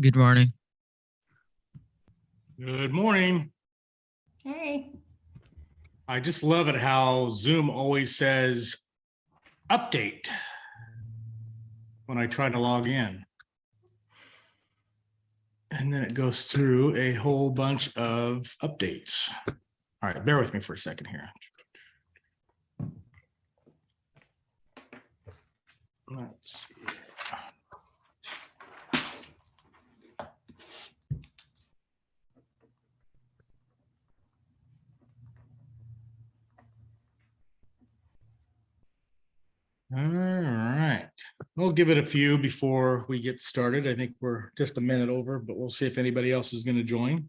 Good morning. Good morning. Hey. I just love it how Zoom always says update when I try to log in. And then it goes through a whole bunch of updates. All right, bear with me for a second here. Let's see. All right. We'll give it a few before we get started. I think we're just a minute over, but we'll see if anybody else is going to join.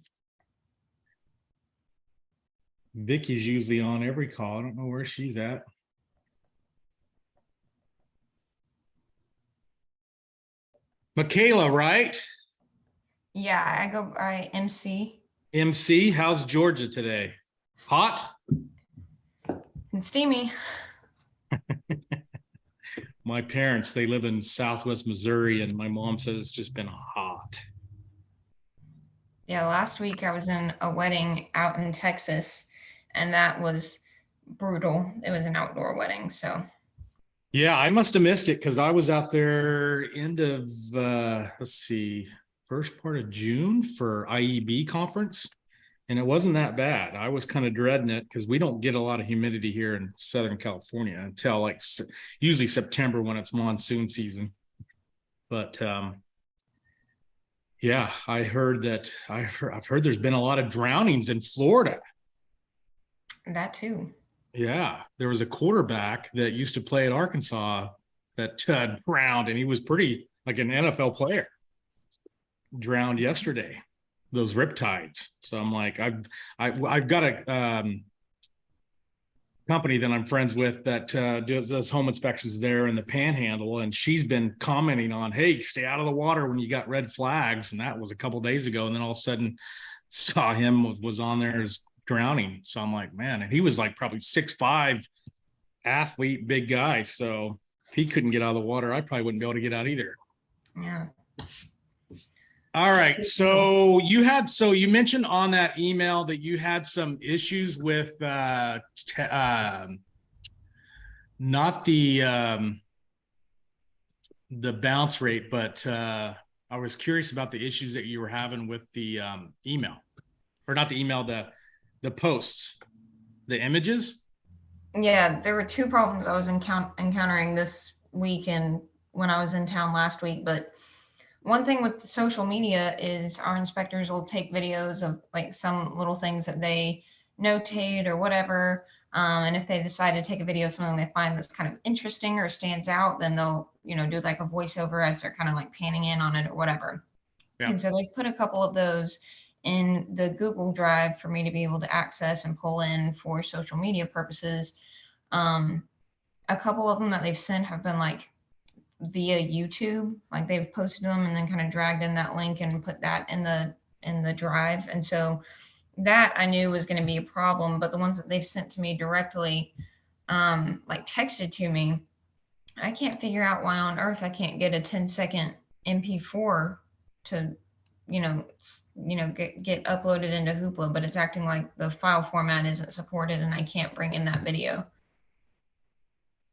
Vicky's usually on every call. I don't know where she's at. Michaela, right? Yeah, I go by MC. MC, how's Georgia today? Hot? And steamy. My parents, they live in Southwest Missouri, and my mom says it's just been hot. Yeah, last week I was in a wedding out in Texas, and that was brutal. It was an outdoor wedding, so. Yeah, I must have missed it because I was out there end of first part of June for IEB conference, and it wasn't that bad. I was kind of dreading it because we don't get a lot of humidity here in Southern California until like usually September when it's monsoon season. But yeah, I've heard there's been a lot of drownings in Florida. That too. Yeah, there was a quarterback that used to play at Arkansas that drowned, and he was pretty like an NFL player. Drowned yesterday, those riptides. So I'm like, I've got a company that I'm friends with that does home inspections there in the Panhandle, and she's been commenting on, hey, stay out of the water when you got red flags, and that was a couple days ago, and then all of a sudden saw him was on there as drowning. So I'm like, man, and he was like probably 6'5" athlete, big guy. So if he couldn't get out of the water, I probably wouldn't be able to get out either. Yeah. All right. So you mentioned on that email that you had some issues with not the bounce rate, but I was curious about the issues that you were having with the email, or not the email, the posts, the images. Yeah, there were two problems I was encountering this week and when I was in town last week. But one thing with social media is our inspectors will take videos of like some little things that they notate or whatever. And if they decide to take a video of something they find that's kind of interesting or stands out, then they'll, do like a voiceover as they're kind of like panning in on it or whatever. Yeah. And so they've put a couple of those in the Google Drive for me to be able to access and pull in for social media purposes. A couple of them that they've sent have been like via YouTube, like they've posted them and then kind of dragged in that link and put that in the drive. And so that I knew was going to be a problem, but the ones that they've sent to me directly, like texted to me, I can't figure out why on earth I can't get a 10-second MP4 to, get uploaded into Hoopla, but it's acting like the file format isn't supported and I can't bring in that video.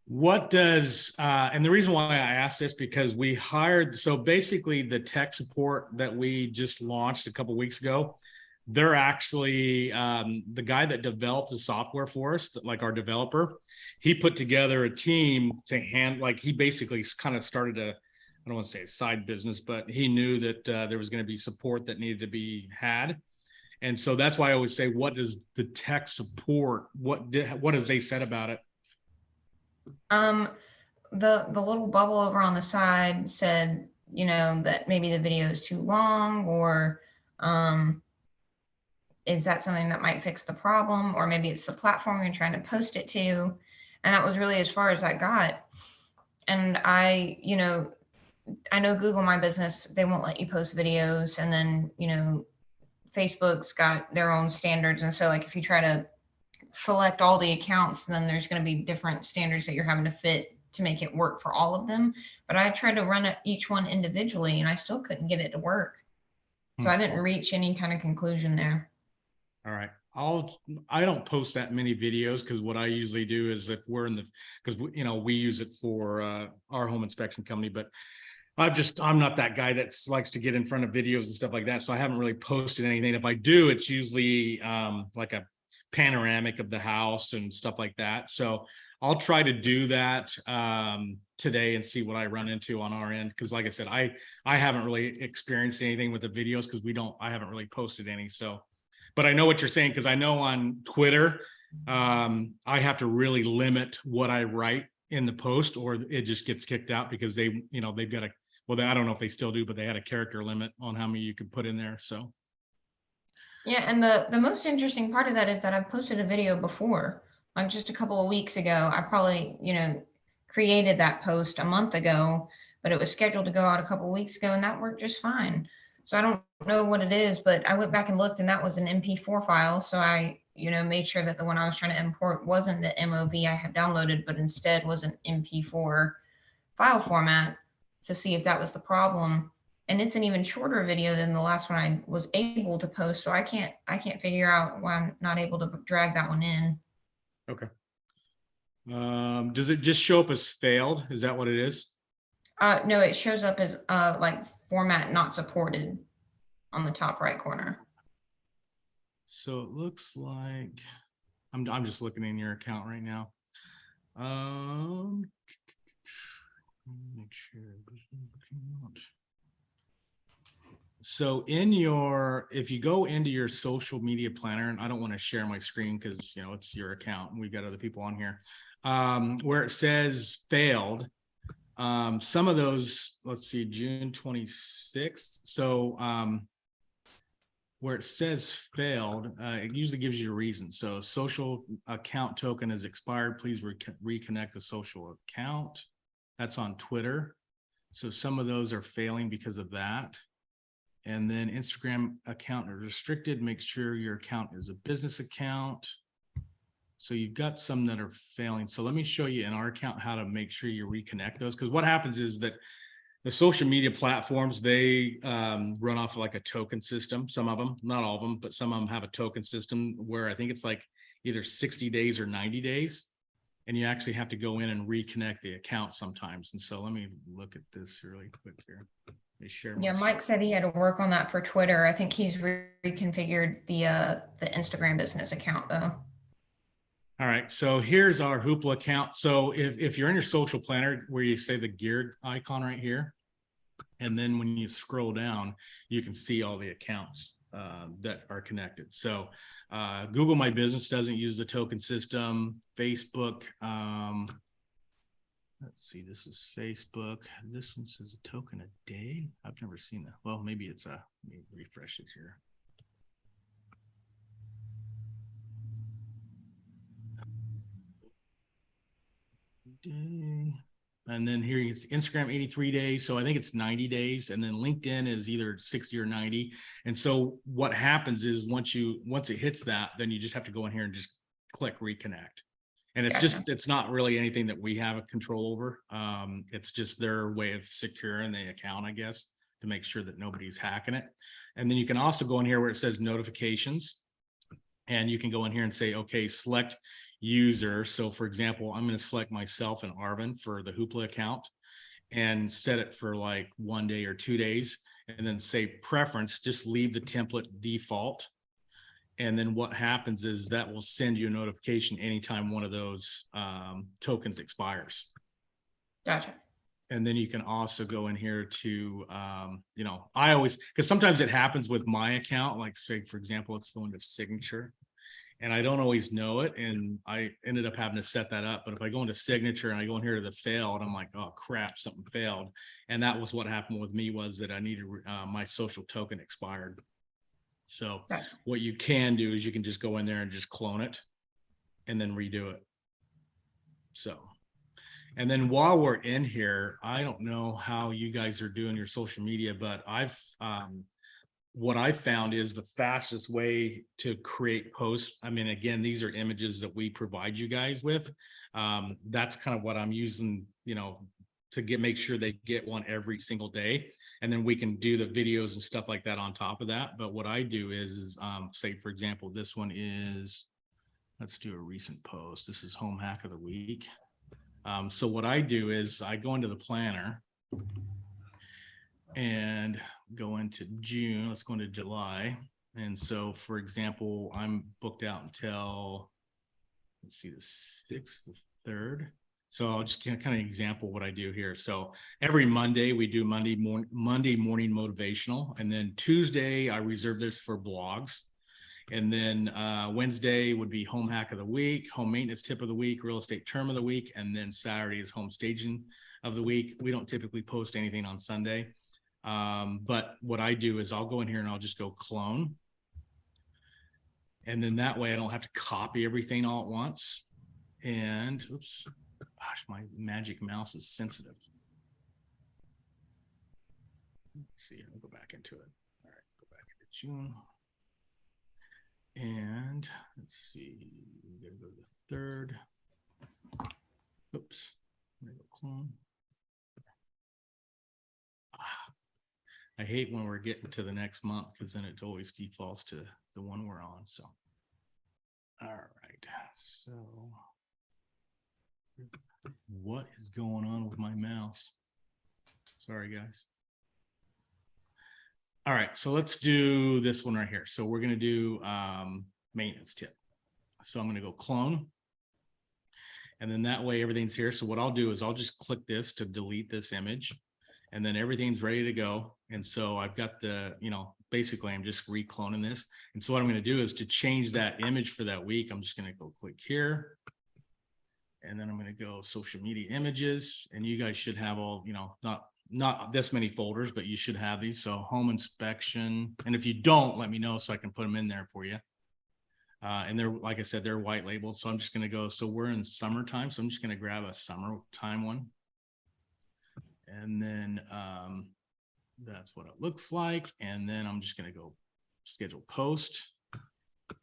What does and the reason why I asked this, because we hired, so basically the tech support that we just launched a couple of weeks ago, they're actually the guy that developed the software for us, like our developer, he put together a team to like he basically kind of started a, I don't want to say a side business, but he knew that there was going to be support that needed to be had. And so that's why I always say, what does the tech support, what has they said about it? The little bubble over on the side said, that maybe the video is too long, or is that something that might fix the problem, or maybe it's the platform you're trying to post it to. And that was really as far as I got. And I know Google My Business, they won't let you post videos, and then Facebook's got their own standards, and so like if you try to select all the accounts, then there's going to be different standards that you're having to fit to make it work for all of them. But I tried to run each one individually and I still couldn't get it to work. So I didn't reach any kind of conclusion there. All right. I don't post that many videos because what I usually do is if we're in the, because we use it for our home inspection company, but I'm not that guy that likes to get in front of videos and stuff like that. So I haven't really posted anything. If I do, it's usually like a panoramic of the house and stuff like that. So I'll try to do that today and see what I run into on our end. Cause like I said, I haven't really experienced anything with the videos because I haven't really posted any. So, but I know what you're saying, because I know on Twitter, I have to really limit what I write in the post or it just gets kicked out because they've got I don't know if they still do, but they had a character limit on how many you could put in there. So. Yeah, and the most interesting part of that is that I've posted a video before, like just a couple of weeks ago. I probably, created that post a month ago, but it was scheduled to go out a couple of weeks ago and that worked just fine. So I don't know what it is, but I went back and looked and that was an MP4 file. So I, made sure that the one I was trying to import wasn't the MOV I had downloaded, but instead was an MP4 file format to see if that was the problem. And it's an even shorter video than the last one I was able to post. So I can't figure out why I'm not able to drag that one in. Okay. Does it just show up as failed? Is that what it is? No, it shows up as like format not supported on the top right corner. So it looks like I'm just looking in your account right now. Make sure. So if you go into your social media planner, and I don't want to share my screen because it's your account and we've got other people on here, where it says failed, some of those, let's see, June 26th. So where it says failed, it usually gives you a reason. So social account token is expired. Please reconnect the social account. That's on Twitter. So some of those are failing because of that. And then Instagram account is restricted. Make sure your account is a business account. So you've got some that are failing. So let me show you in our account how to make sure you reconnect those. Because what happens is that the social media platforms, they run off of like a token system. Some of them, not all of them, but some of them have a token system where I think it's like either 60 days or 90 days. And you actually have to go in and reconnect the account sometimes. And so let me look at this really quick here. Share yeah, Mike said he had to work on that for Twitter. I think he's reconfigured the Instagram business account though. All right, so here's our Hoopla account. So if you're in your social planner where you say the geared icon right here, and then when you scroll down, you can see all the accounts that are connected. So Google My Business doesn't use the token system. Facebook, let's see, this is Facebook. This one says a token a day. I've never seen that. Well, maybe it's let me refresh it here. Day. And then here you see Instagram 83 days. So I think it's 90 days. And then LinkedIn is either 60 or 90. And so what happens is once it hits that, then you just have to go in here and just click reconnect. And it's not really anything that we have a control over. It's just their way of securing the account, I guess, to make sure that nobody's hacking it. And then you can also go in here where it says notifications. And you can go in here and say, okay, select user. So for example, I'm going to select myself and Arvin for the Hoopla account and set it for like 1 day or 2 days. And then say preference, just leave the template default. And then what happens is that will send you a notification anytime one of those tokens expires. Gotcha. And then you can also go in here to, I always, because sometimes it happens with my account, like say, for example, it's going to signature and I don't always know it. And I ended up having to set that up. But if I go into signature and I go in here to the failed, I'm like, oh crap, something failed. And that was what happened with me, was that I needed my social token expired. So what you can do is you can just go in there and just clone it and then redo it. So, and then while we're in here, I don't know how you guys are doing your social media, but I've what I found is the fastest way to create posts. I mean, again, these are images that we provide you guys with. That's kind of what I'm using, you know, to make sure they get one every single day. And then we can do the videos and stuff like that on top of that. But what I do is, say, for example, this one is, let's do a recent post. This is home hack of the week. So what I do is I go into the planner and go into June. Let's go into July. And so, for example, I'm booked out until, let's see, the 6th, the 3rd. So I'll just kind of example what I do here. So every Monday we do Monday morning motivational, and then Tuesday I reserve this for blogs. And then Wednesday would be home hack of the week, home maintenance tip of the week, real estate term of the week, and then Saturday is home staging of the week. We don't typically post anything on Sunday. But what I do is I'll go in here and I'll just go clone. And then that way I don't have to copy everything all at once. And oops, gosh, my magic mouse is sensitive. Let's see, I'll go back into it. All right, go back into June. And let's see, we gotta go to the 3rd. Oops, I'm gonna go clone. I hate when we're getting to the next month because then it always defaults to the one we're on. So, all right. So, what is going on with my mouse? Sorry, guys. All right. So let's do this one right here. So we're going to do maintenance tip. So I'm going to go clone. And then that way everything's here. So what I'll do is I'll just click this to delete this image. And then everything's ready to go. And so I've got the, you know, basically I'm just recloning this. And so what I'm going to do is to change that image for that week, I'm just going to go click here. And then I'm going to go social media images, and you guys should have all, you know, not this many folders, but you should have these. So home inspection. And if you don't, let me know so I can put them in there for you. And they're, like I said, they're white labeled. So I'm just going to go, so we're in summertime. So I'm just going to grab a summertime one. And then that's what it looks like. And then I'm just going to go schedule post.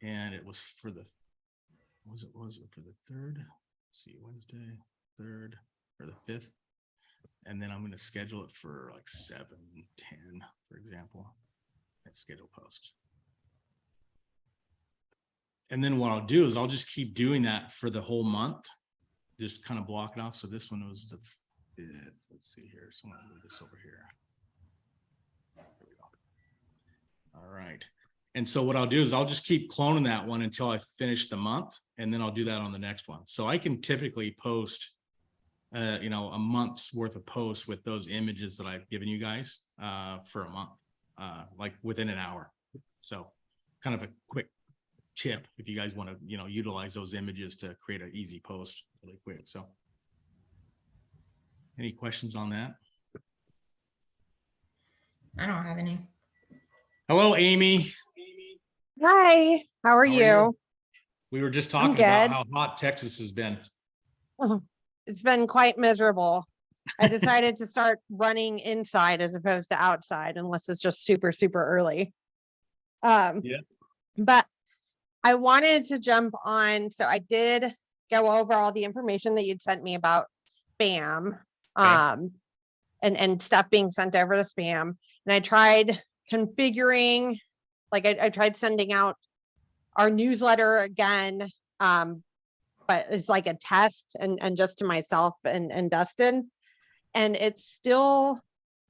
And it was for the, was it for the 3rd? Let's see, Wednesday, 3rd or the 5th. And then I'm going to schedule it for like 7:10, for example, and schedule post. And then what I'll do is I'll just keep doing that for the whole month. Just kind of block it off. So this one was the 5th. Let's see here. So I'm going to move this over here. There we go. All right. And so what I'll do is I'll just keep cloning that one until I finish the month, and then I'll do that on the next one. So I can typically post, you know, a month's worth of posts with those images that I've given you guys for a month, like within an hour. So kind of a quick tip if you guys want to, you know, utilize those images to create an easy post really quick. So any questions on that? I don't have any. Hello, Amy. Hi, how are How you? We were just talking about how hot Texas has been. It's been quite miserable. I decided to start running inside as opposed to outside, unless it's just super, super early. Yeah. But I wanted to jump on. So I did go over all the information that you'd sent me about spam, and stuff being sent over the spam. And I tried configuring, like I tried sending out our newsletter again, but it's like a test and just to myself and Dustin, and it's still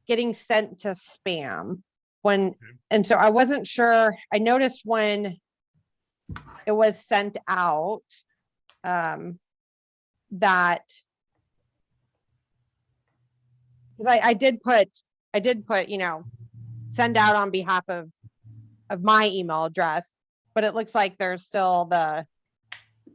getting sent to spam when, and so I wasn't sure. I noticed when it was sent out, that I did put, you know, send out on behalf of my email address, but it looks like there's still the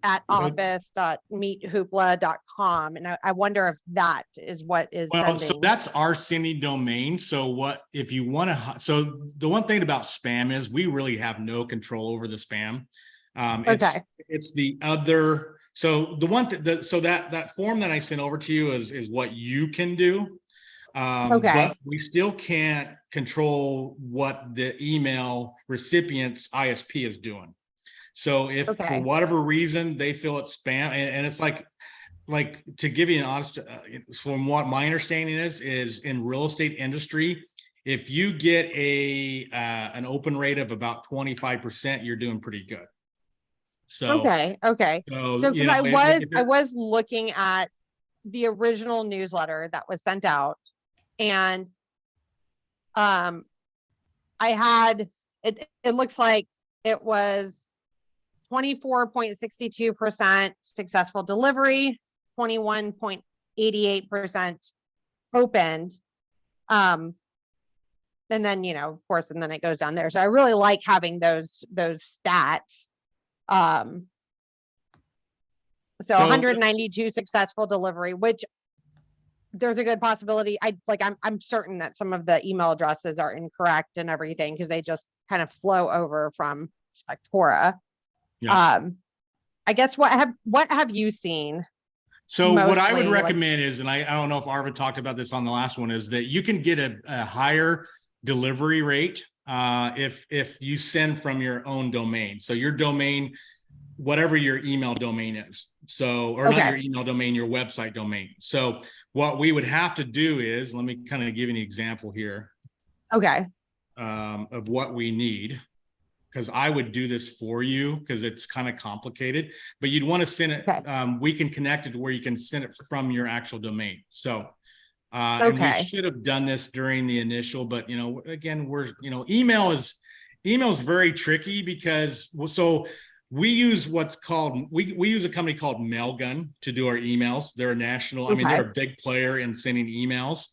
at office.meethoopla.com. And I wonder if that is what is well, sending. so that's our sending domain. So what, if you want to, so the one thing about spam is we really have no control over the spam. It's the other, so the one, so that form that I sent over to you is what you can do. Okay. But we still can't control what the email recipient's ISP is doing. So if for Okay. whatever reason they feel it's spam, and it's like to give you an honest, from what my understanding is in real estate industry, if you get an open rate of about 25%, you're doing pretty good. So Okay. So because I was looking at the original newsletter that was sent out, and I had it looks like it was 24.62% successful delivery, 21.88% opened. And then, of course, and then it goes down there. So I really like having those stats. So 192 successful delivery, which there's a good possibility. I'm certain that some of the email addresses are incorrect and everything, because they just kind of flow over from Spectora. Yeah. I guess what have you seen? So what I would recommend is, and I don't know if Arvid talked about this on the last one, is that you can get a higher delivery rate if you send from your own domain. So your domain, whatever your email domain is. So, or not your email domain, your website domain. So what we would have to do is, let me kind of give you an example here. Okay. Of what we need, because I would do this for you because it's kind of complicated, but you'd want to send it. We can connect it to where you can send it from your actual domain. So, and we should have done this during the initial, but again, email is very tricky because we use what's called, we use a company called Mailgun to do our emails. They're a national, I mean, they're a big player in sending emails.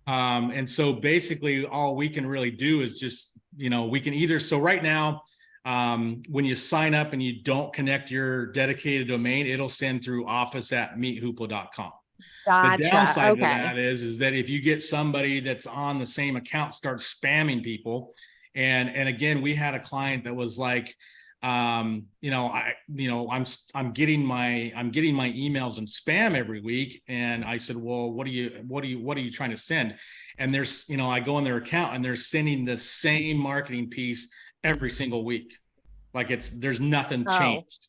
And so basically all we can really do is just, we can either, so right now, when you sign up and you don't connect your dedicated domain, it'll send through office@meethoopla.com. Gotcha. The downside to that is that if you get somebody that's on the same account starts spamming people, and again, we had a client that was like, I'm getting my emails in spam every week, and I said, well, what are you trying to send? And there's, I go in their account and they're sending the same marketing piece every single week, like there's nothing changed.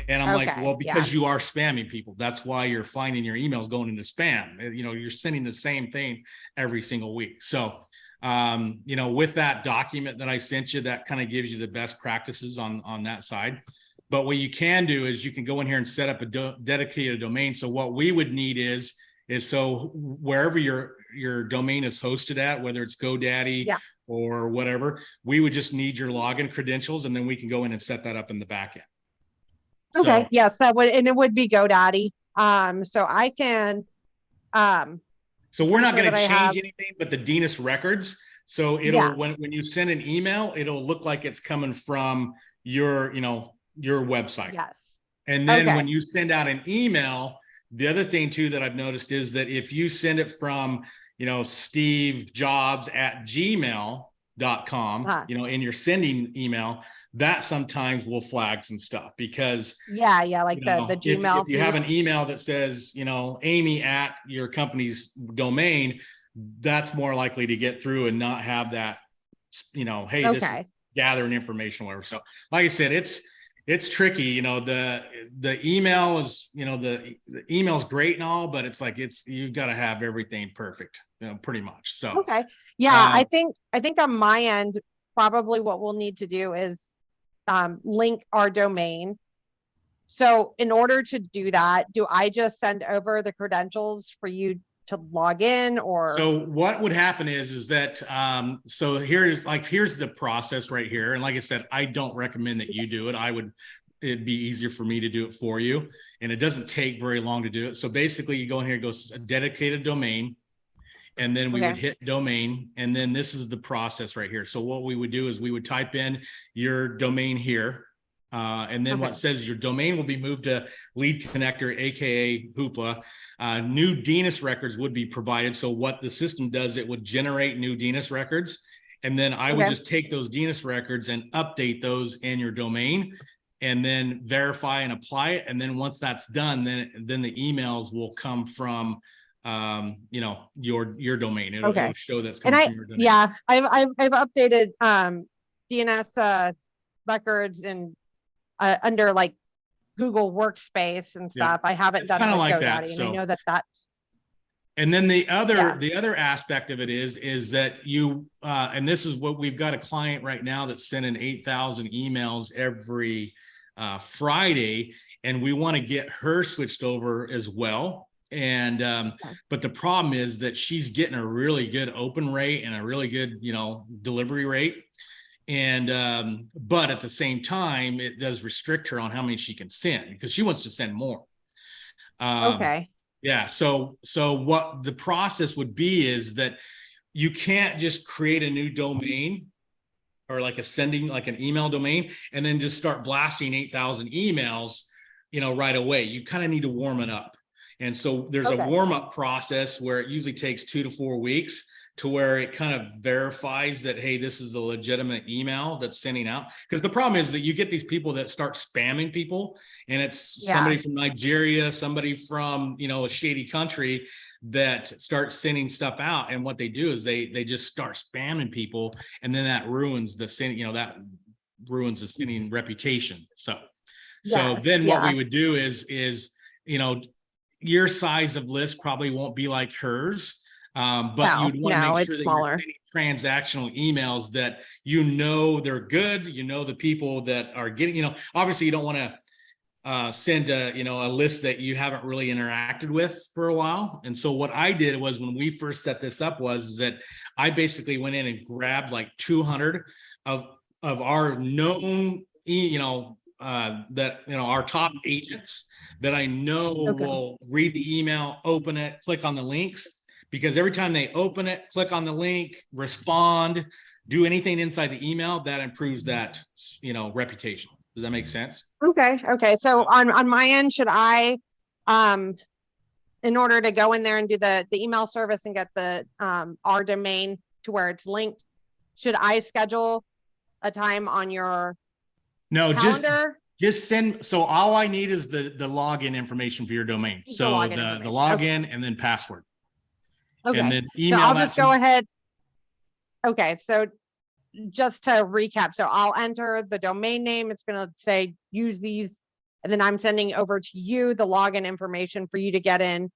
And I'm like, well, because you are spamming people, that's why you're finding your emails going into spam. You're sending the same thing every single week. So with that document that I sent you, that kind of gives you the best practices on that side. But what you can do is you can go in here and set up a dedicated domain. So what we would need is so wherever your domain is hosted at, whether it's GoDaddy or whatever, we would just need your login credentials, and then we can go in and set that up in the back end. Okay. So, yes, that would, and it would be GoDaddy. So I can, so we're not going to change anything but the DNS records. So it'll, when you send an email, it'll look like it's coming from your website. Yes. And then when you send out an email, the other thing too that I've noticed is that if you send it from, stevejobs@gmail.com, in your sending email, that sometimes will flag some stuff because the Gmail. If you have an email that says, Amy at your company's domain, that's more likely to get through and not have that, hey, this is gathering information, whatever. So like I said, it's tricky. The email is, the email's great and all, but it's like, you've got to have everything perfect, pretty much. So, I think on my end, probably what we'll need to do is link our domain. So in order to do that, do I just send over the credentials for you to log in, or? So what would happen is that, so here's the process right here. And like I said, I don't recommend that you do it. It'd be easier for me to do it for you. And it doesn't take very long to do it. So basically you go in here, go a dedicated domain, and then we would hit domain. And then this is the process right here. So what we would do is we would type in your domain here. And then what says your domain will be moved to Lead Connector, AKA Hoopla. New DNS records would be provided. So what the system does, it would generate new DNS records. And then I would just take those DNS records and update those in your domain, and then verify and apply it. And then once that's done, then the emails will come from you know, your domain. Okay. It'll show that's And coming from your domain. yeah, I've updated DNS records and under like Google Workspace and Yeah. stuff. I haven't It's done it kinda with like that, GoDaddy, and so. I know that that's And then the Yeah. other aspect of it is that you and this is what we've got a client right now that's sending 8,000 emails every Friday, and we want to get her switched over as well. And but the problem is that she's getting a really good open rate and a really good, you know, delivery rate. And but at the same time, it does restrict her on how many she can send because she wants to send more. okay. Yeah. So what the process would be is that you can't just create a new domain or like like an email domain and then just start blasting 8,000 emails, you know, right away. You kind of need to warm it up. And so there's a Okay. warm up process where it usually takes 2 to 4 weeks to where it kind of verifies that, hey, this is a legitimate email that's sending out. Because the problem is that you get these people that start spamming people, and it's somebody from Nigeria, somebody from, you know, a shady country that starts sending stuff out. And what they do is they just start spamming people, and then that ruins the sending, you know, that ruins the sending reputation. So Yes, then what yeah. we would do is, you know, your size of list probably won't be like hers. But No, you'd want to no, make it's sure that smaller. you're sending transactional emails that, you know, they're good. You know, the people that are getting, you know, obviously you don't want to send a, you know, a list that you haven't really interacted with for a while. And so what I did was, when we first set this up, was that I basically went in and grabbed like 200 of our known, you know, that, you know, our top agents that I know will read the email, open it, click on the links. Because every time they open it, click on the link, respond, do anything inside the email, that improves that, you know, reputation. Does that make sense? Okay. Okay. So on my end, should I, in order to go in there and do the email service and get the our domain to where it's linked, should I schedule a time on your calendar? Just send. So all I need is the login information for your domain. Just So the the login information. login and then password. Okay. And then So email I'll that just to go me. ahead. Okay. So just to recap, so I'll enter the domain name. It's going to say use these, and then I'm sending over to you the login information for you to get in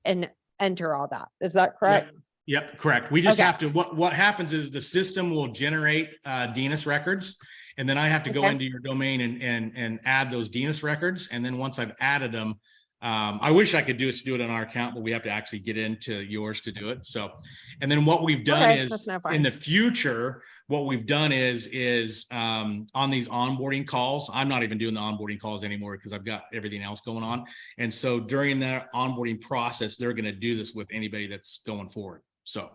and enter all that. Is that correct? Yep, correct. We just Okay. have to, what happens is the system will generate DNS records, and then I have to go Okay. into your domain and add those DNS records. And then once I've added them, I wish I could do it on our account, but we have to actually get into yours to do it. So, and then what we've done Okay, is that's no fun. in the future, what we've done is on these onboarding calls, I'm not even doing the onboarding calls anymore because I've got everything else going on. And so during that onboarding process, they're going to do this with anybody that's going forward. So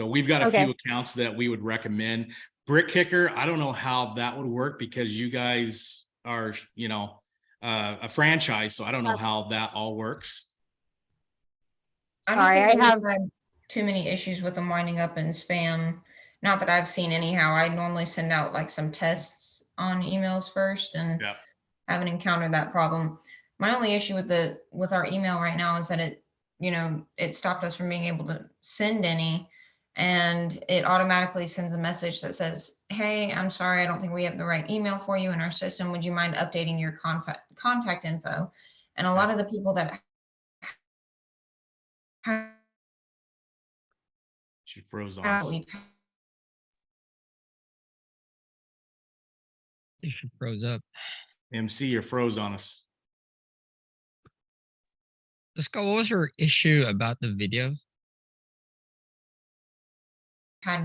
we've got a Okay. few accounts that we would recommend. Brick Kicker, I don't know how that would work because you guys are, you know, a franchise, so I don't know how that all works. I don't Sorry, think I we've have- had too many issues with them winding up in spam. Not that I've seen anyhow. I normally send out like some tests on emails first and Yeah. haven't encountered that problem. My only issue with our email right now is that it, you know, it stopped us from being able to send any, and it automatically sends a message that says, hey, I'm sorry, I don't think we have the right email for you in our system. Would you mind updating your contact info? And a lot of the people that She froze on us. She froze up. MC, you're froze on us. Scott, what was your issue about the videos?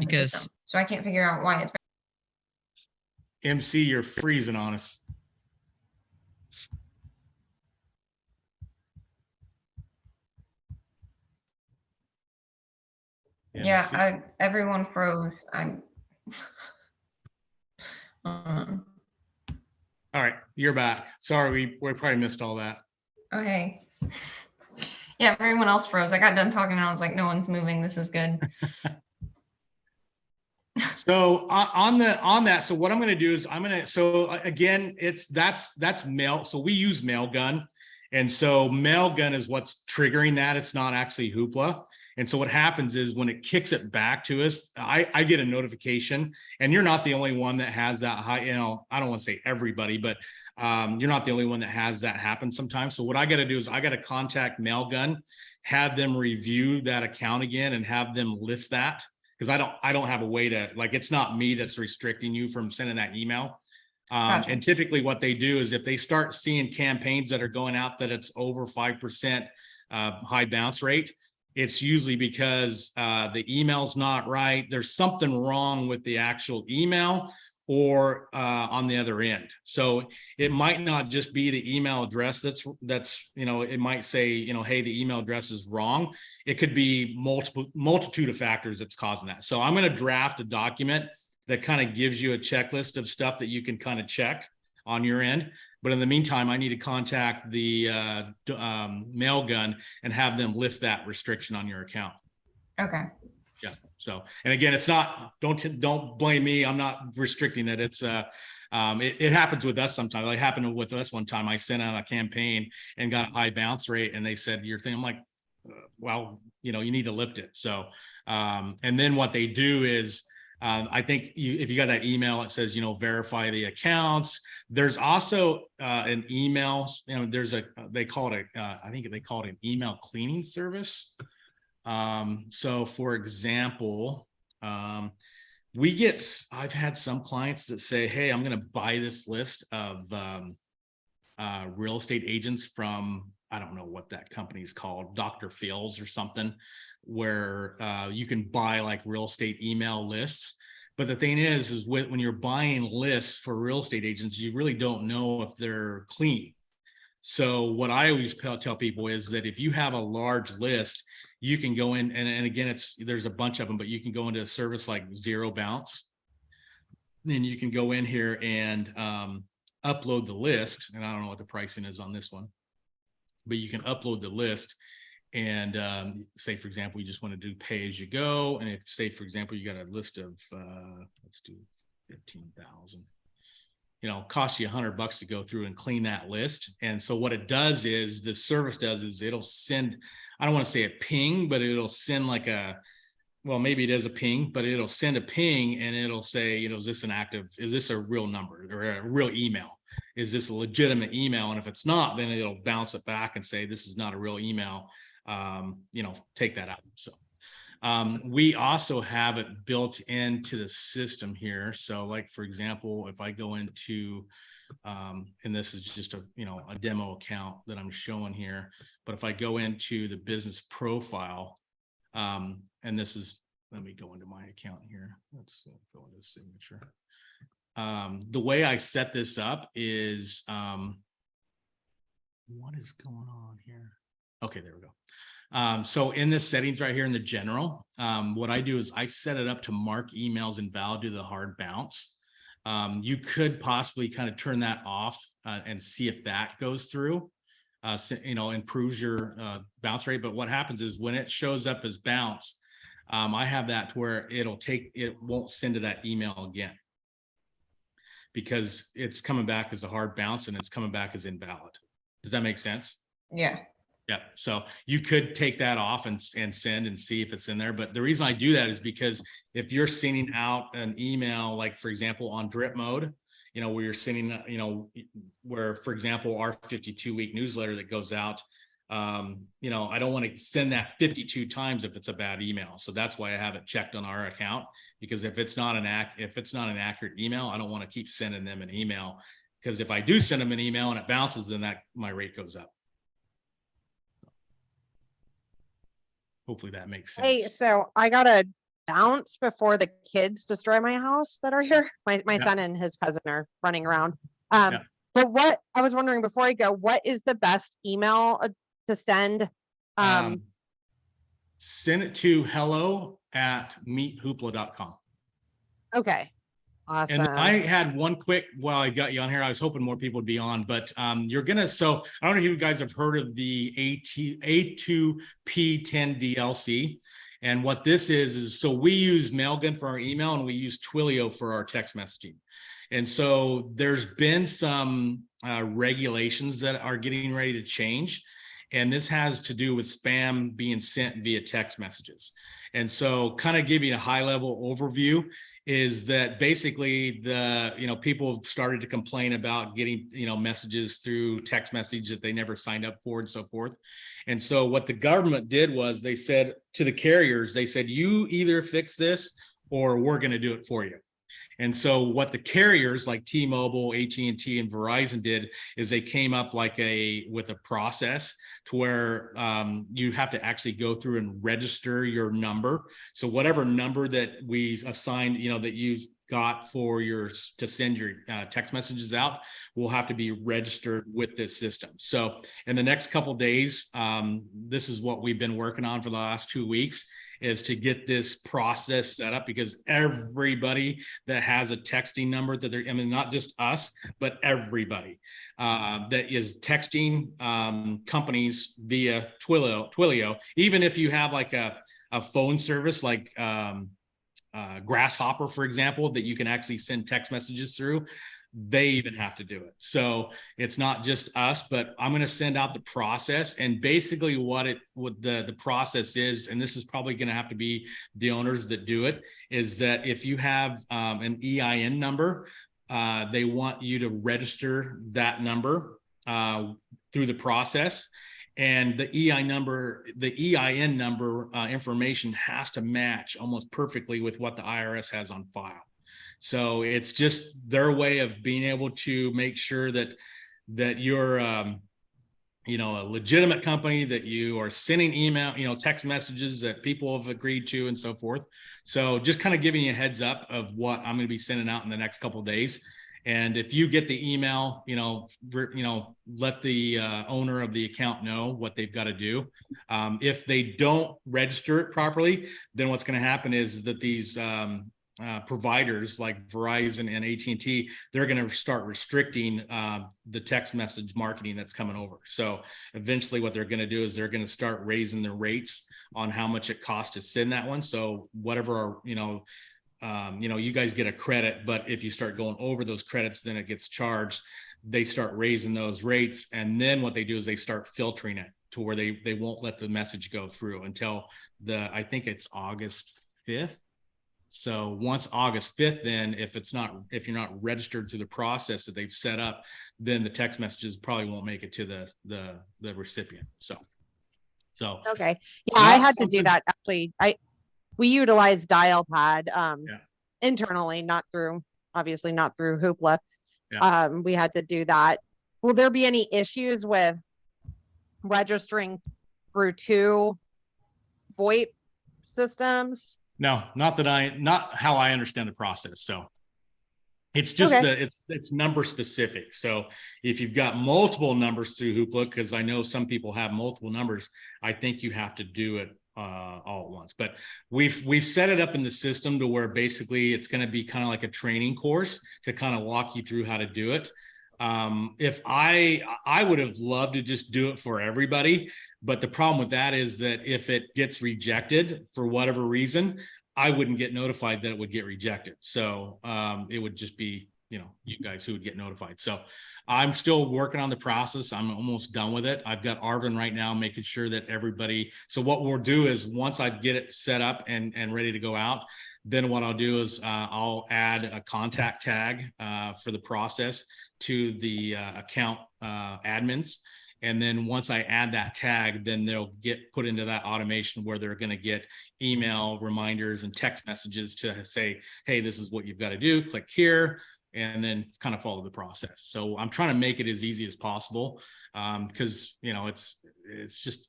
Because so I can't figure out why it's MC, you're freezing on us. yeah, everyone froze. I'm all right, you're back. Sorry, we probably missed all that. okay. Yeah, everyone else froze. I got done talking and I was like, no one's moving. This is good. So on that, so what I'm going to do is so again, that's Mail. So we use Mailgun, And so Mailgun is what's triggering that. It's not actually Hoopla. And so what happens is when it kicks it back to us, I get a notification, and you're not the only one that has that high, you know, I don't want to say everybody, but you're not the only one that has that happen sometimes. So what I got to do is I got to contact Mailgun, have them review that account again and have them lift that, because I don't have a way to, like, it's not me that's restricting you from sending that email. Gotcha. And typically what they do is if they start seeing campaigns that are going out that it's over 5% high bounce rate, it's usually because the email's not right. There's something wrong with the actual email or on the other end. So it might not just be the email address that's, you know, it might say, you know, hey, the email address is wrong. It could be multitude of factors that's causing that. So I'm going to draft a document that kind of gives you a checklist of stuff that you can kind of check on your end. But in the meantime, I need to contact the Mailgun and have them lift that restriction on your account. Okay. Yeah. So, and again, it's not, don't blame me. I'm not restricting it. It's it happens with us sometimes. It happened with us one time. I sent out a campaign and got a high bounce rate, and they said your thing. I'm like, well, you know, you need to lift it. So, and then what they do is, I think if you got that email, it says, you know, verify the accounts. There's also an email, you know, there's they call it I think they call it an email cleaning service. So for example, I've had some clients that say, hey, I'm going to buy this list of real estate agents from, I don't know what that company is called, Dr. Phil's or something, where you can buy like real estate email lists. But the thing is when you're buying lists for real estate agents, you really don't know if they're clean. So what I always tell people is that if you have a large list, you can go in, and again, there's a bunch of them, but you can go into a service like Zero Bounce. Then you can go in here and upload the list. And I don't know what the pricing is on this one, but you can upload the list and say, for example, you just want to do pay as you go. And if, say, for example, you got a list of, let's do 15,000, you know, costs you $100 to go through and clean that list. And so what it does is, the service does is it'll send, I don't want to say a ping, but it'll send like well, maybe it is a ping, but it'll send a ping and it'll say, you know, is this a real number or a real email? Is this a legitimate email? And if it's not, then it'll bounce it back and say, this is not a real email. You know, take that out. So we also have it built into the system here. So like, for example, if I go into, and this is just a demo account that I'm showing here, but if I go into the business profile, and this is, let me go into my account here. Let's go into signature. The way I set this up is, what is going on here? Okay, there we go. So in this settings right here in the general, what I do is I set it up to mark emails invalid due to the hard bounce. You could possibly kind of turn that off and see if that goes through, improves your bounce rate. But what happens is when it shows up as bounce, I have that to where it won't send to that email again, because it's coming back as a hard bounce and it's coming back as invalid. Does that make sense? Yeah. Yeah. So you could take that off and send and see if it's in there. But the reason I do that is because if you're sending out an email, like, for example, on drip mode, where you're sending, where, for example, our 52-week newsletter that goes out, I don't want to send that 52 times if it's a bad email. So that's why I have it checked on our account, because if it's not an accurate email, I don't want to keep sending them an email, because if I do send them an email and it bounces, then my rate goes up. Hopefully that makes sense. Hey, so I got a bounce before the kids destroy my house that are here. My son and his cousin are running around. But what I was wondering before I go, what is the best email to send? Send it to hello@meethoopla.com. Okay. Awesome. And I had one quick, while I got you on here, I was hoping more people would be on, but so I don't know if you guys have heard of the A2P10 DLC. And what this is so we use Mailgun for our email and we use Twilio for our text messaging. And so there's been some regulations that are getting ready to change. And this has to do with spam being sent via text messages. And so kind of giving a high level overview is that basically people have started to complain about getting, messages through text message that they never signed up for and so forth. And so what the government did was they said to the carriers, they said, you either fix this or we're going to do it for you. And so what the carriers like T-Mobile, AT&T, and Verizon did is they came up with a process to where you have to actually go through and register your number. So whatever number that we assigned, that you got for to send your text messages out will have to be registered with this system. So in the next couple of days, this is what we've been working on for the last 2 weeks, is to get this process set up, because everybody that has a texting number that not just us, but everybody that is texting companies via Twilio, even if you have like a phone service like Grasshopper, for example, that you can actually send text messages through, they even have to do it. So it's not just us, but I'm going to send out the process. And basically what the process is, and this is probably going to have to be the owners that do it, is that if you have an EIN number, they want you to register that number through the process. And the EIN number information has to match almost perfectly with what the IRS has on file. So it's just their way of being able to make sure that you're, a legitimate company, that you are sending email, text messages that people have agreed to and so forth. So just kind of giving you a heads up of what I'm going to be sending out in the next couple of days. And if you get the email, let the owner of the account know what they've got to do. If they don't register it properly, then what's going to happen is that these providers like Verizon and AT&T, they're going to start restricting the text message marketing that's coming over. So eventually what they're going to do is they're going to start raising the rates on how much it costs to send that one. So whatever, you guys get a credit, but if you start going over those credits, then it gets charged. They start raising those rates. And then what they do is they start filtering it to where they won't let the message go through until I think it's August 5th. So once August 5th, then if you're not registered through the process that they've set up, then the text messages probably won't make it to the recipient. So okay. Yeah, I had to do that actually. We utilize Dialpad internally, obviously not through Hoopla. Yeah. We had to do that. Will there be any issues with registering through two VoIP systems? No, not how I understand the process. So it's just it's number specific. So if you've got multiple numbers through Hoopla, because I know some people have multiple numbers, I think you have to do it all at once. But we've set it up in the system to where basically it's going to be kind of like a training course to kind of walk you through how to do it. If I would have loved to just do it for everybody, but the problem with that is that if it gets rejected for whatever reason, I wouldn't get notified that it would get rejected. So it would just be, you guys who would get notified. So I'm still working on the process. I'm almost done with it. I've got Arvin right now making sure that everybody. So what we'll do is once I get it set up and ready to go out, then what I'll do is I'll add a contact tag for the process to the account admins. And then once I add that tag, then they'll get put into that automation where they're going to get email reminders and text messages to say, hey, this is what you've got to do. Click here, and then kind of follow the process. So I'm trying to make it as easy as possible because, it's just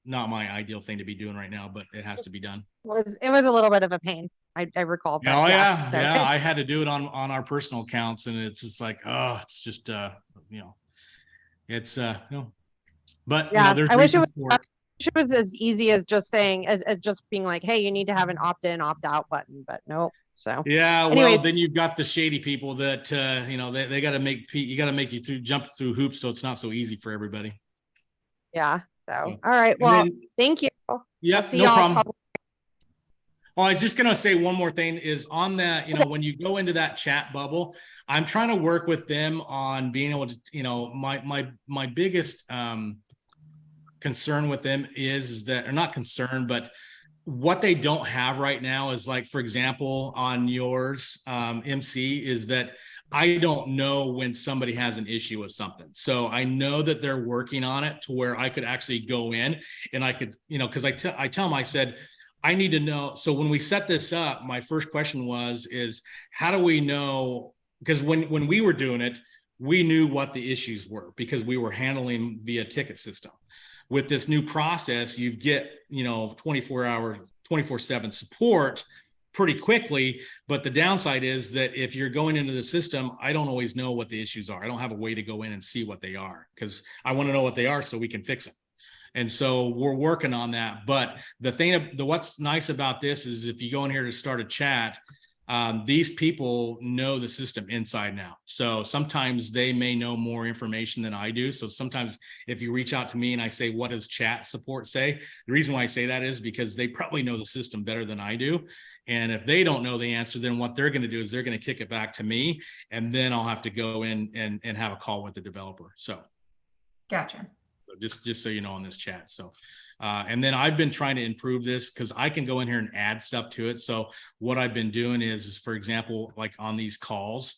not my ideal thing to be doing right now, but it has to be done. It was a little bit of a pain. I recall. Oh yeah. I had to do it on our personal accounts, and it's just like, it's just, it's but yeah, there's I wish it was as easy as just saying, as just being like, hey, you need to have an opt-in, opt-out button, but no. So yeah, anyways, well, then you've got the shady people that they got to make you jump through hoops, so it's not so easy for everybody. Yeah. So all right, well, thank you. Yeah, see no y'all problem. probably Oh, I was just gonna say one more thing is on that, when you go into that chat bubble, I'm trying to work with them on being able to, my biggest concern with them is that, or not concern, but what they don't have right now is, like, for example, on yours, MC, is that I don't know when somebody has an issue with something. So I know that they're working on it to where I could actually go in and I could, because I tell them, I said, I need to know. So when we set this up, my first question is how do we know? Because when we were doing it, we knew what the issues were because we were handling via ticket system. With this new process, you get, 24/7 support pretty quickly. But the downside is that if you're going into the system, I don't always know what the issues are. I don't have a way to go in and see what they are because I want to know what they are so we can fix them. And so we're working on that. But what's nice about this is if you go in here to start a chat, these people know the system inside and out. So sometimes they may know more information than I do. So sometimes if you reach out to me and I say, what does chat support say? The reason why I say that is because they probably know the system better than I do. And if they don't know the answer, then what they're going to do is they're going to kick it back to me. And then I'll have to go in and have a call with the developer. So. Gotcha. Just so you know, on this chat. So, and then I've been trying to improve this because I can go in here and add stuff to it. So what I've been doing is, for example, like on these calls,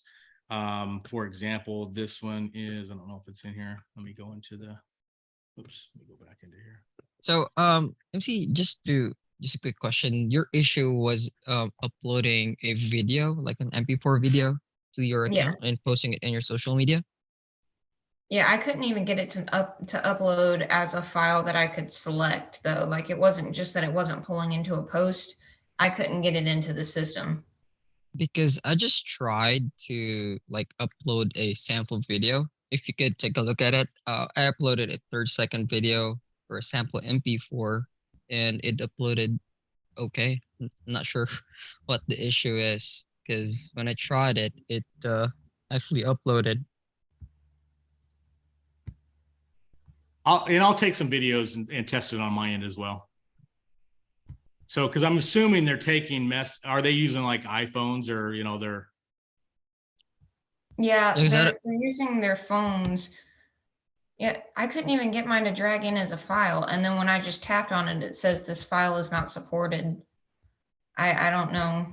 for example, this one is, I don't know if it's in here. Let me go into the, oops, let me go back into here. So, MC, just a quick question. Your issue was uploading a video, like an MP4 video to your account and posting it in your social media? Yeah, I couldn't even get it to upload as a file that I could select though. Like it wasn't just that it wasn't pulling into a post. I couldn't get it into the system. Because I just tried to like upload a sample video. If you could take a look at it, I uploaded a 30-second video for a sample MP4 and it uploaded okay. Not sure what the issue is because when I tried it, it actually uploaded. I'll take some videos and test it on my end as well. So, because I'm assuming they're taking are they using like iPhones or, they're. Yeah, they're using their phones. Yeah, I couldn't even get mine to drag in as a file. And then when I just tapped on it, it says this file is not supported. I don't know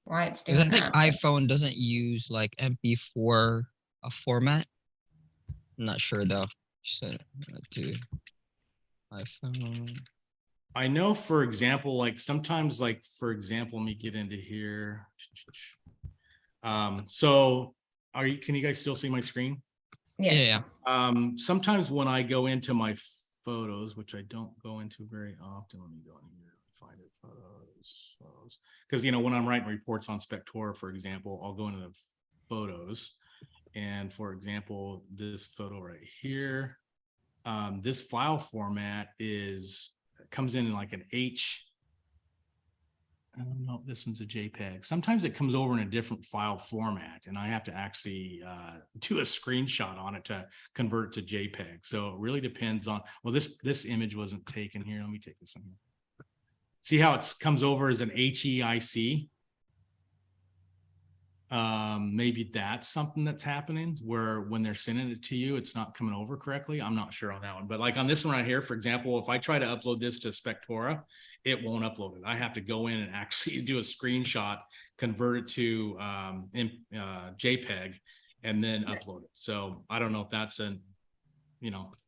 why it's doing that. I think iPhone doesn't use like MP4 format. I'm not sure though. So to iPhone. I know, for example, like sometimes, like, for example, let me get into here. So can you guys still see my screen? Yeah. Sometimes when I go into my photos, which I don't go into very often, let me go in here and find it. Photos. Because, when I'm writing reports on Spectora, for example, I'll go into the photos. And for example, this photo right here, this file format comes in like an H. I don't know, this one's a JPEG. Sometimes it comes over in a different file format and I have to actually do a screenshot on it to convert it to JPEG. So it really depends on, well, this image wasn't taken here. Let me take this one here. See how it comes over as an HEIC? Maybe that's something that's happening where when they're sending it to you, it's not coming over correctly. I'm not sure on that one, but like on this one right here, for example, if I try to upload this to Spectora, it won't upload it. I have to go in and actually do a screenshot, convert it to JPEG, and then upload it. So I don't know if that's an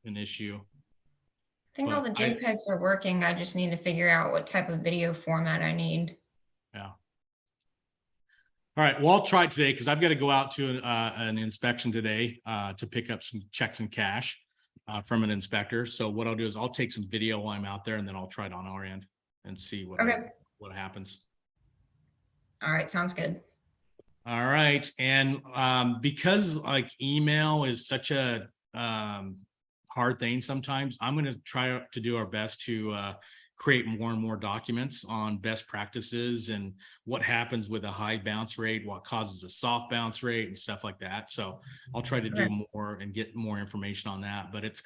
issue. I think all the JPEGs are working. I just need to figure out what type of video format I need. Yeah. All right, well, I'll try it today because I've got to go out to an inspection today to pick up some checks and cash from an inspector. So what I'll do is I'll take some video while I'm out there and then I'll try it on our end and see what happens. All right, sounds good. All right, and because like email is such a hard thing sometimes, I'm going to try to do our best to create more and more documents on best practices and what happens with a high bounce rate, what causes a soft bounce rate and stuff like that. So I'll try to do more and get more information on that, but it's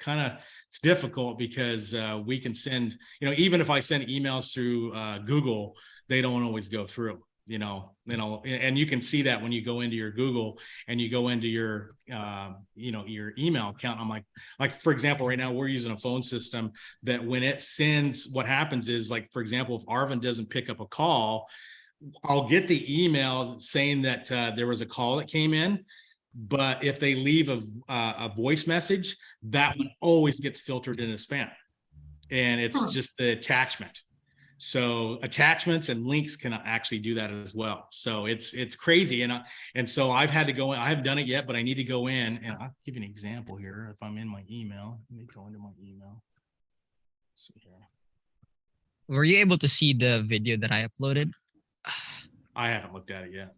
difficult because we can send, even if I send emails through Google, they don't always go through. And you can see that when you go into your Google and you go into your your email account. I'm like for example, right now we're using a phone system that when it sends, what happens is, like, for example, if Arvin doesn't pick up a call, I'll get the email saying that there was a call that came in, but if they leave a voice message, that one always gets filtered into spam, and it's just the attachment. So attachments and links can actually do that as well. So it's crazy. And so I've had to go in. I haven't done it yet, but I need to go in, and I'll give you an example here. If I'm in my email, let me go into my email. Let's see here. Were you able to see the video that I uploaded? I haven't looked at it yet.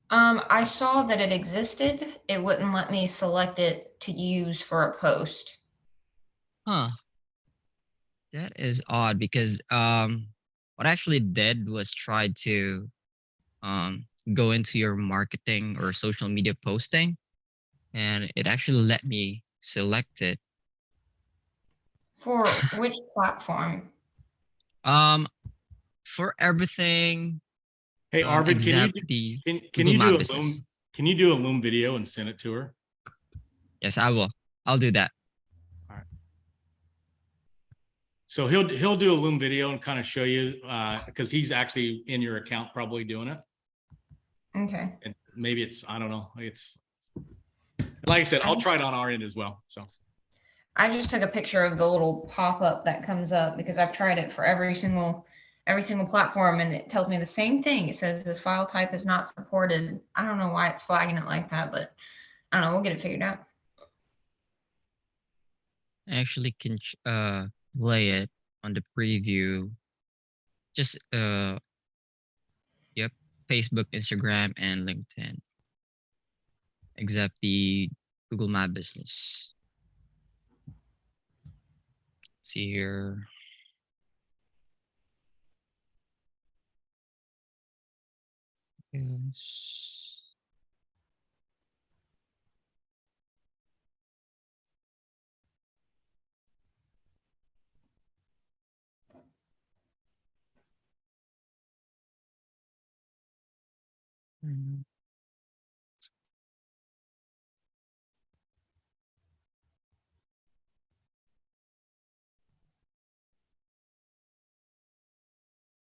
I saw that it existed. It wouldn't let me select it to use for a post. Huh. That is odd because what I actually did was try to go into your marketing or social media posting, and it actually let me select it. For which platform? For everything. Hey, Arvin, except can you My do a Business. Loom? Can you do a Loom video and send it to her? Yes, I will. I'll do that. All right. So he'll do a Loom video and kind of show you, because he's actually in your account probably doing it. Okay. And maybe it's, I don't know. It's like I said, I'll try it on our end as well. So I just took a picture of the little pop-up that comes up because I've tried it for every single platform, and it tells me the same thing. It says this file type is not supported. I don't know why it's flagging it like that, but I don't know. We'll get it figured out. I actually can play it on the preview. Just yep, Facebook, Instagram, and LinkedIn. Except the Google My Business. Let's see here. Yes.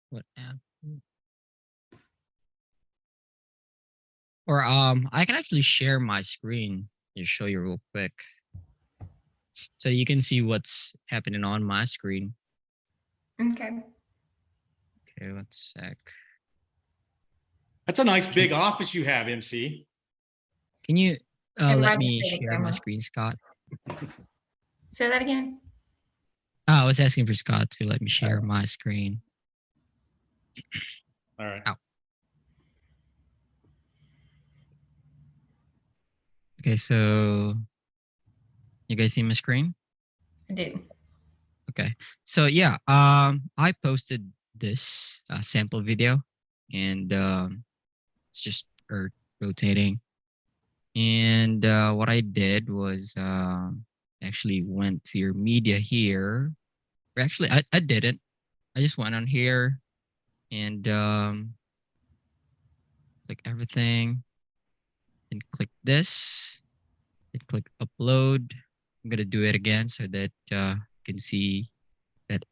What app? Or I can actually share my screen and show you real quick, so you can see what's happening on my screen. Okay. Okay, 1 sec. that's a nice big office you have, MC. Can you And let right me beside the share my camera. screen, Scott? Say that again. I was asking for Scott to let me share my screen. All right. Ow. Okay, so you guys see my screen? I do. Okay, so yeah, I posted this sample video, and it's just rotating. And what I did was actually went to your media here. Or actually, I didn't. I just went on here and click everything, and click this, and click upload. I'm gonna do it again so that you can see that.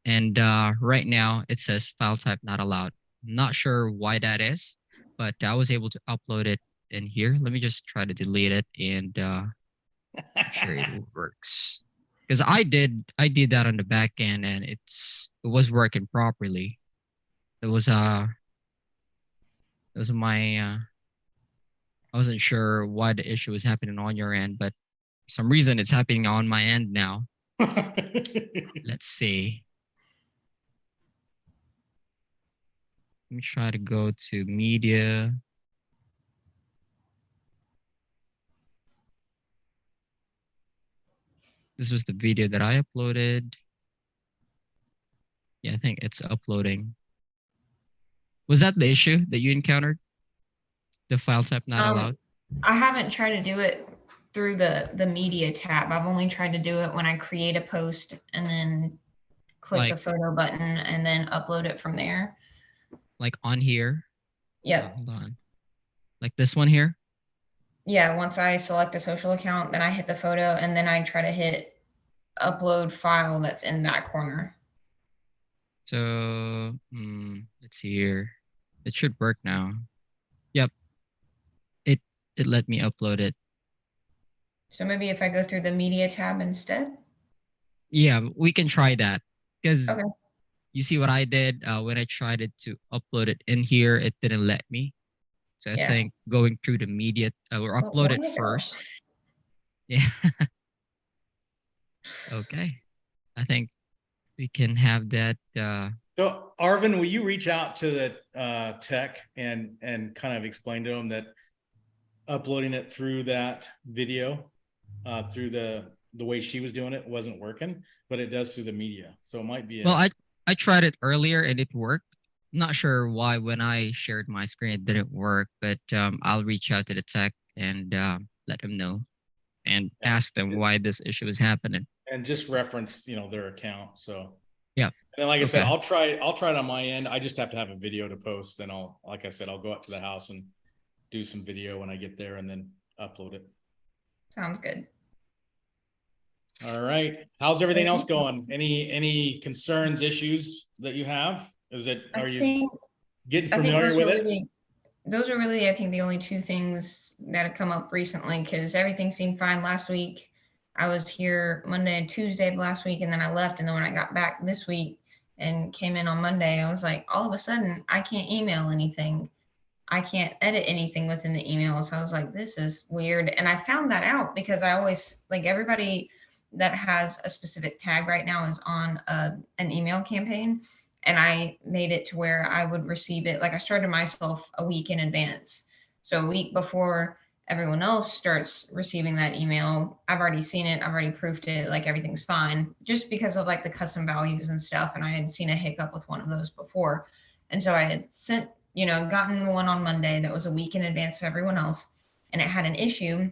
And right now it says file type not allowed. I'm not sure why that is, but I was able to upload it in here. Let me just try to delete it and make sure it works. Because I did that on the back end, and it was working properly. It was my I wasn't sure why the issue was happening on your end, but for some reason it's happening on my end now. Let's see. Let me try to go to media. This was the video that I uploaded. Yeah, I think it's uploading. Was that the issue that you encountered? The file type not allowed? I haven't tried to do it through the media tab. I've only tried to do it when I create a post and then click the Like photo button and then upload it from there. on here. Yep. Hold on. Like this one here. Yeah, once I select a social account, then I hit the photo and then I try to hit upload file that's in that corner. So let's see here. It should work now. Yep. It let me upload it. So maybe if I go through the media tab instead. Yeah, we can try that. Because Okay. you see what I did when I tried it to upload it in here, it didn't let me. So I Yeah. think going through the media or Well, upload way it to go. first. Yeah. Okay. I think we can have that. So Arvin, will you reach out to the tech and kind of explain to them that uploading it through that video, through the way she was doing it wasn't working, but it does through the media. So it might be Well, I tried it earlier and it worked. Not sure why when I shared my screen it didn't work, but I'll reach out to the tech and let them know and ask them why this issue is happening. and just reference, their account. So Yeah. and then, like I said, Okay. I'll try it on my end. I just have to have a video to post, and like I said, I'll go out to the house and do some video when I get there, and then upload it. Sounds good. All right. How's everything else going? Any concerns, issues that you have? Are you getting familiar with it? Those are really, I think, the only two things that have come up recently, because everything seemed fine last week. I was here Monday and Tuesday of last week, and then I left. And then when I got back this week and came in on Monday, I was like, all of a sudden, I can't email anything. I can't edit anything within the email. So I was like, this is weird. And I found that out because I always, like, everybody that has a specific tag right now is on an email campaign. And I made it to where I would receive it. Like, I started myself a week in advance. So a week before everyone else starts receiving that email, I've already seen it. I've already proofed it. Like, everything's fine, just because of like the custom values and stuff. And I had seen a hiccup with one of those before. And so I had sent, gotten one on Monday that was a week in advance of everyone else. And it had an issue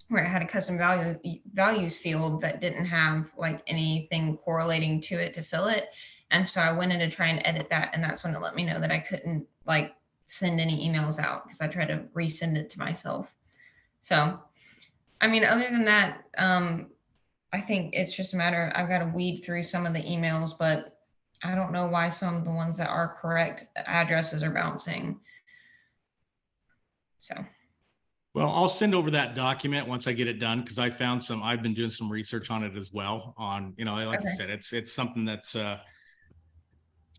where it had a custom values field that didn't have like anything correlating to it to fill it. And so I went in to try and edit that. And that's when it let me know that I couldn't like send any emails out, because I tried to resend it to myself. So, I mean, other than that, I think it's just a matter, I've got to weed through some of the emails, but I don't know why some of the ones that are correct addresses are bouncing. So. Well, I'll send over that document once I get it done, because I've been doing some research on it as well. On, like I said, it's something that's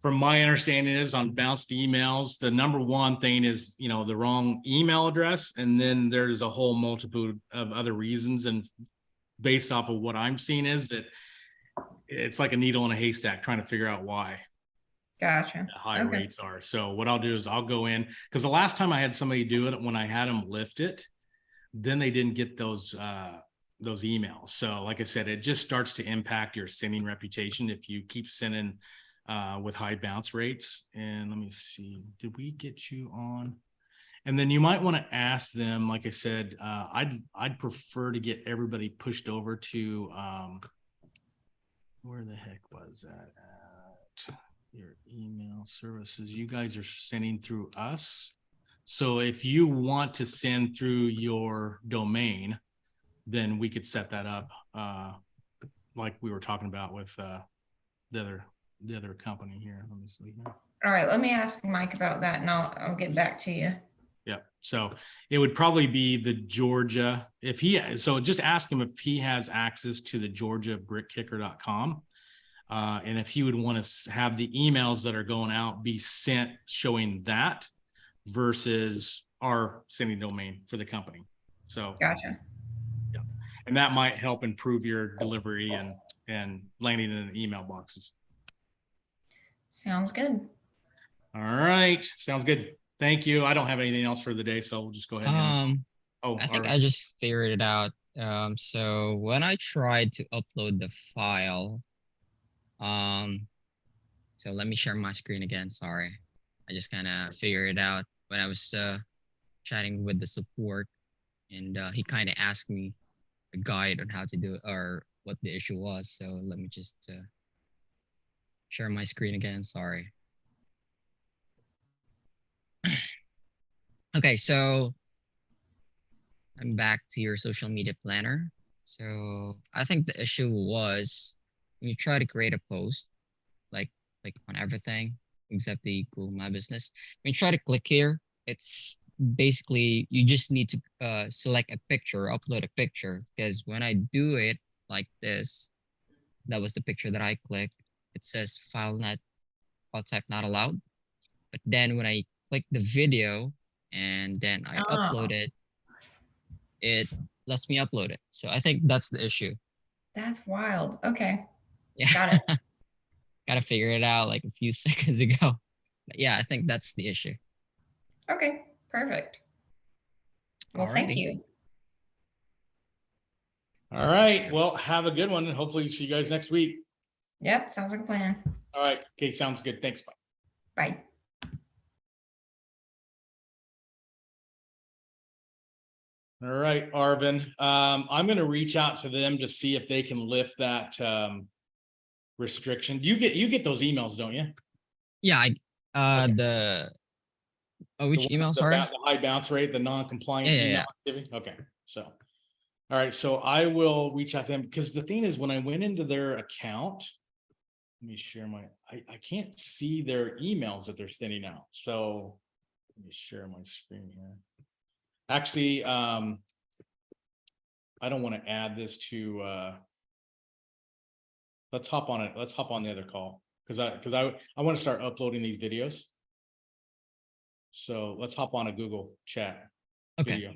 from my understanding is on bounced emails. The number one thing is, the wrong email address. And then there's a whole multitude of other reasons. And based off of what I'm seeing is that it's like a needle in a haystack trying to figure out why. Gotcha. High rates are. So what I'll do is I'll go in, because the last time I had somebody do it, when I had them lift it, then they didn't get those emails. So like I said, it just starts to impact your sending reputation if you keep sending with high bounce rates. And let me see, did we get you on? And then you might want to ask them, like I said, I'd prefer to get everybody pushed over to where the heck was that at? Your email services. You guys are sending through us. So if you want to send through your domain, then we could set that up like we were talking about with the other company here. Let me see here. All right, let me ask Mike about that, and I'll get back to you. Yeah. So it would probably be the Georgia. So just ask him if he has access to the GeorgiaBrickKicker.com. And if he would want to have the emails that are going out be sent showing that versus our sending domain for the company. So gotcha. Yeah. And that might help improve your delivery and landing in the email boxes. Sounds good. All right. Sounds good. Thank you. I don't have anything else for the day, so we'll just go ahead and I think I just figured it out. So when I tried to upload the file, so let me share my screen again. Sorry. I just kind of figured it out when I was chatting with the support, and he kind of asked me a guide on how to do it or what the issue was. So let me just share my screen again. Sorry. Okay, so I'm back to your social media planner. So I think the issue was when you try to create a post, like on everything except the Google My Business. When you try to click here, it's basically you just need to select a picture, upload a picture. Because when I do it like this, that was the picture that I clicked. It says file type not allowed. But then when I click the video and then I upload Oh, it, it lets me upload it. So I think that's the issue. that's wild. Okay, Yeah. got it. Gotta figure it out like a few seconds ago. But yeah, I think that's the issue. Okay, perfect. Well, thank Alrighty. you. All right. Well, have a good one, and hopefully see you guys next week. Yep, sounds like a plan. All right. Okay, sounds good. Thanks. Bye. Bye. All right, Arvin. I'm going to reach out to them to see if they can lift that restriction. You get those emails, don't you? Yeah, Okay. the The which one email, with sorry? the high bounce rate, the non-compliant Yeah. email activity. Okay, so all right, so I will reach out to them because the thing is, when I went into their account, let me share my. I can't see their emails that they're sending out. So let me share my screen here. Actually, I don't want to add this to. Let's hop on it. Let's hop on the other call because I want to start uploading these videos. So let's hop on a Google chat Okay. video.